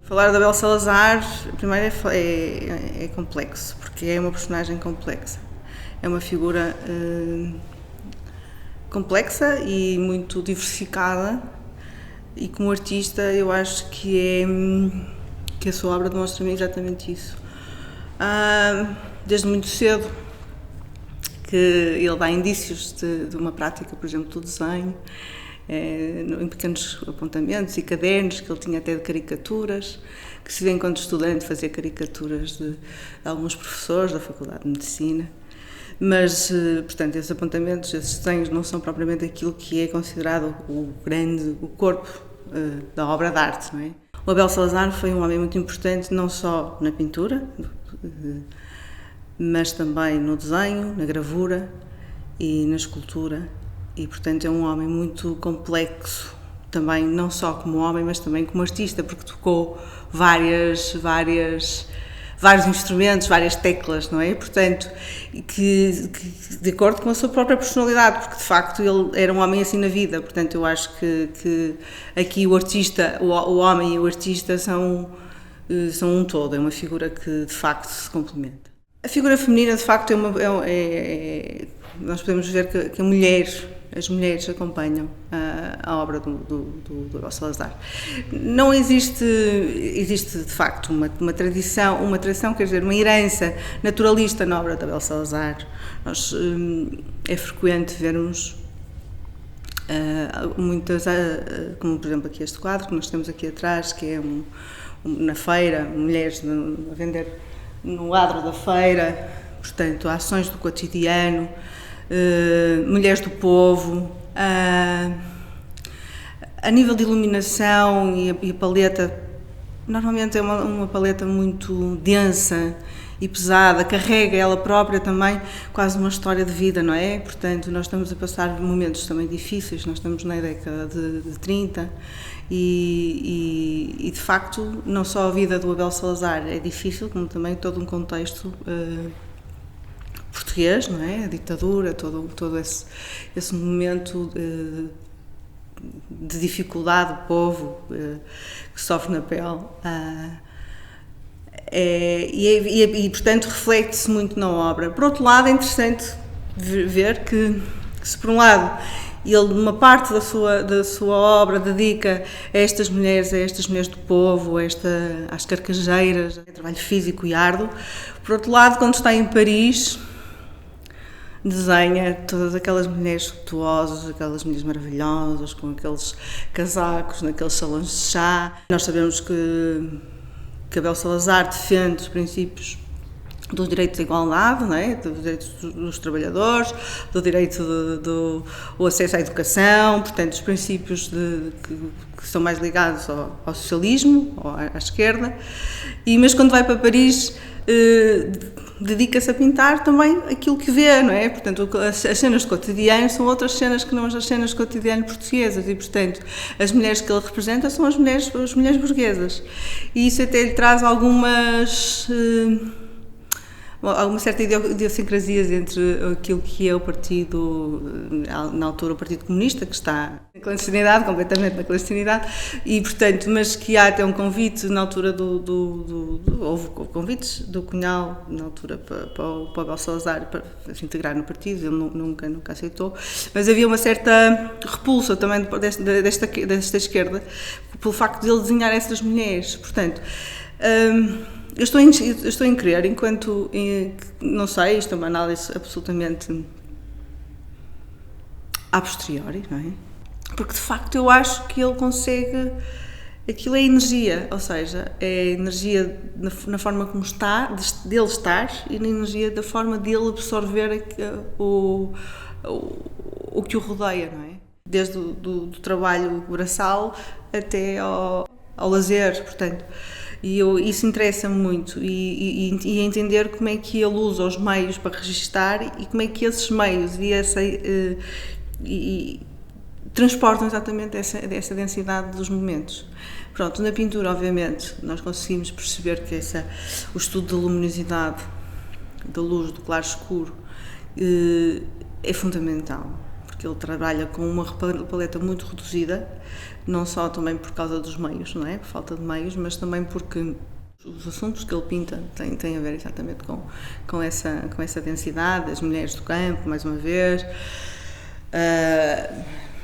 Falar da Bel Salazar, primeiro é complexo, porque é uma personagem complexa. É uma figura complexa e muito diversificada, e como artista eu acho que a sua obra demonstra-me exatamente isso. Desde muito cedo que ele dá indícios de uma prática, por exemplo, do desenho, em pequenos apontamentos e cadernos que ele tinha até de caricaturas, que se vê enquanto estudante fazia caricaturas de alguns professores da Faculdade de Medicina. Mas, portanto, esses apontamentos, esses desenhos não são propriamente aquilo que é considerado o corpo da obra de arte, não é? O Abel Salazar foi um homem muito importante, não só na pintura, mas também no desenho, na gravura e na escultura. E, portanto, é um homem muito complexo, também não só como homem, mas também como artista, porque tocou vários instrumentos, várias teclas, não é? Portanto, que de acordo com a sua própria personalidade, porque de facto ele era um homem assim na vida. Portanto, eu acho que aqui o artista, o homem e o artista são um todo, é uma figura que de facto se complementa. A figura feminina, de facto, nós podemos ver que as mulheres acompanham a obra do Abel Salazar. Não existe de facto uma tradição, quer dizer, uma herança naturalista na obra de Abel Salazar. É frequente vermos muitas, como por exemplo aqui este quadro que nós temos aqui atrás, que é na feira, mulheres a vender no adro da feira, portanto, ações do cotidiano, mulheres do povo. A nível de iluminação e a paleta, normalmente é uma paleta muito densa e pesada, carrega ela própria também quase uma história de vida, não é? Portanto, nós estamos a passar momentos também difíceis, nós estamos na década de 30 e de facto não só a vida do Abel Salazar é difícil, como também todo um contexto português, não é? A ditadura, todo esse momento de dificuldade do povo que sofre na pele. E portanto reflete-se muito na obra. Por outro lado, é interessante ver que se por um lado ele uma parte da sua obra dedica a estas mulheres do povo, às carcajeiras, trabalho físico e árduo. Por outro lado, quando está em Paris, desenha todas aquelas mulheres suntuosas, aquelas mulheres maravilhosas, com aqueles casacos, naqueles salões de chá. Nós sabemos que Abel Salazar defende os princípios do direito de igualdade, não é? Dos direitos dos trabalhadores, do direito do acesso à educação, portanto, os princípios que são mais ligados ao socialismo, ou à esquerda. Mas quando vai para Paris, dedica-se a pintar também aquilo que vê, não é? Portanto, as cenas de cotidiano são outras cenas que não as cenas de cotidiano portuguesas e, portanto, as mulheres que ele representa são as mulheres burguesas. E isso até lhe traz alguma certa idiosincrasias entre aquilo que é o partido, na altura o Partido Comunista, que está na clandestinidade, completamente na clandestinidade, e portanto, mas que há até um convite na altura houve convites do Cunhal na altura para o Abel Salazar para se integrar no partido, ele nunca aceitou, mas havia uma certa repulsa também desta esquerda pelo facto de ele desenhar essas mulheres, portanto. Eu estou em crer, enquanto, não sei, isto é uma análise absolutamente a posteriori, não é? Porque de facto eu acho que ele consegue, aquilo é energia, ou seja, é energia na forma como está, dele estar, e na energia da forma dele absorver o que o rodeia, não é? Desde do trabalho braçal até ao lazer, portanto. E isso interessa-me muito e entender como é que ele usa os meios para registar e como é que esses meios transportam exatamente essa densidade dos momentos. Pronto, na pintura, obviamente, nós conseguimos perceber que o estudo da luminosidade, da luz, do claro-escuro, é fundamental, porque porque ele trabalha com uma paleta muito reduzida, não só também por causa dos meios, não é? Por falta de meios, mas também porque os assuntos que ele pinta têm a ver exatamente com essa densidade, as mulheres do campo, mais uma vez,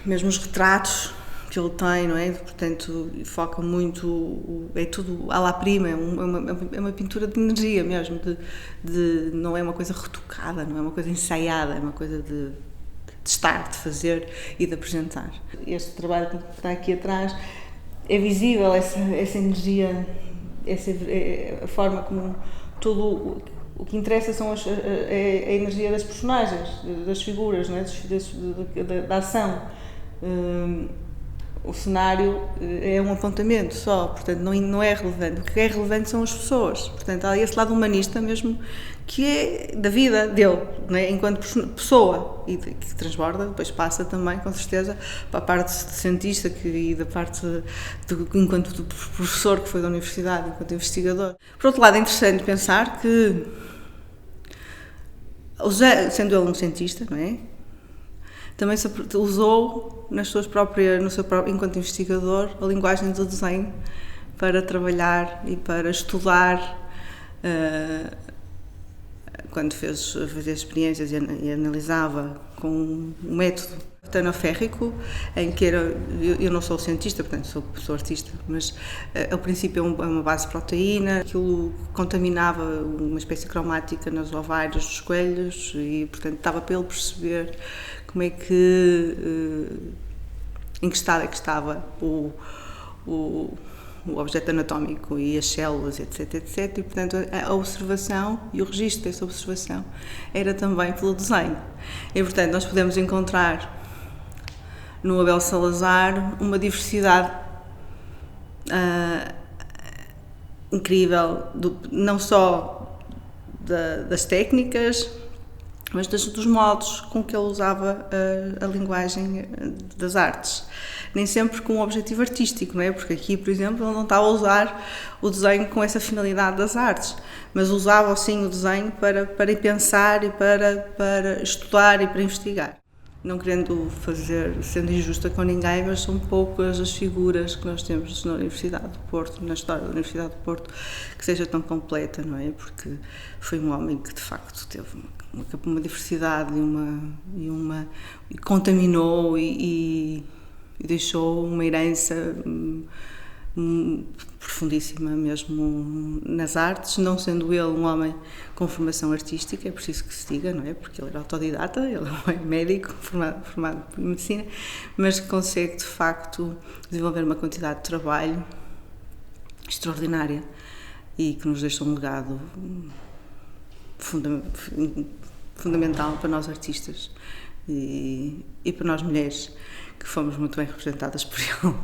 mesmo os retratos que ele tem, não é? Portanto, foca muito, é tudo à la prima, é uma pintura de energia mesmo, não é uma coisa retocada, não é uma coisa ensaiada, é uma coisa de estar, de fazer e de apresentar. Este trabalho que está aqui atrás é visível, essa energia, a forma como tudo o que interessa são a energia das personagens, das figuras, não é? Da ação. O cenário é um apontamento só, portanto não é relevante. O que é relevante são as pessoas. Portanto, há esse lado humanista mesmo, que é da vida dele, não é? Enquanto pessoa, e que transborda, depois passa também, com certeza, para a parte de cientista e da parte enquanto professor que foi da universidade, enquanto investigador. Por outro lado, é interessante pensar que, sendo ele um cientista, não é? Também usou enquanto investigador, a linguagem do desenho para trabalhar e para estudar, quando fazia experiências e analisava com um método tanoférrico, em que eu não sou cientista, portanto sou artista, mas ao princípio é uma base de proteína, aquilo contaminava uma espécie cromática nos ovários dos coelhos e, portanto, estava para ele perceber como é que, em que estado é que estava o objeto anatómico e as células, etc, etc. E, portanto, a observação e o registro dessa observação era também pelo desenho. E, portanto, nós podemos encontrar no Abel Salazar uma diversidade incrível, não só das técnicas, mas dos modos com que ele usava a linguagem das artes. Nem sempre com um objetivo artístico, não é? Porque aqui, por exemplo, ele não estava a usar o desenho com essa finalidade das artes, mas usava, sim, o desenho para pensar e para estudar e para investigar. Não querendo sendo injusta com ninguém, mas são poucas as figuras que nós temos na Universidade do Porto, na história da Universidade do Porto, que seja tão completa, não é? Porque foi um homem que, de facto, teve uma diversidade e contaminou e deixou uma herança profundíssima mesmo nas artes, não sendo ele um homem com formação artística, é preciso que se diga, não é? Porque ele era autodidata, ele é médico formado em medicina, mas que consegue de facto desenvolver uma quantidade de trabalho extraordinária e que nos deixa um legado fundamental para nós artistas e para nós mulheres, que fomos muito bem representadas por ele.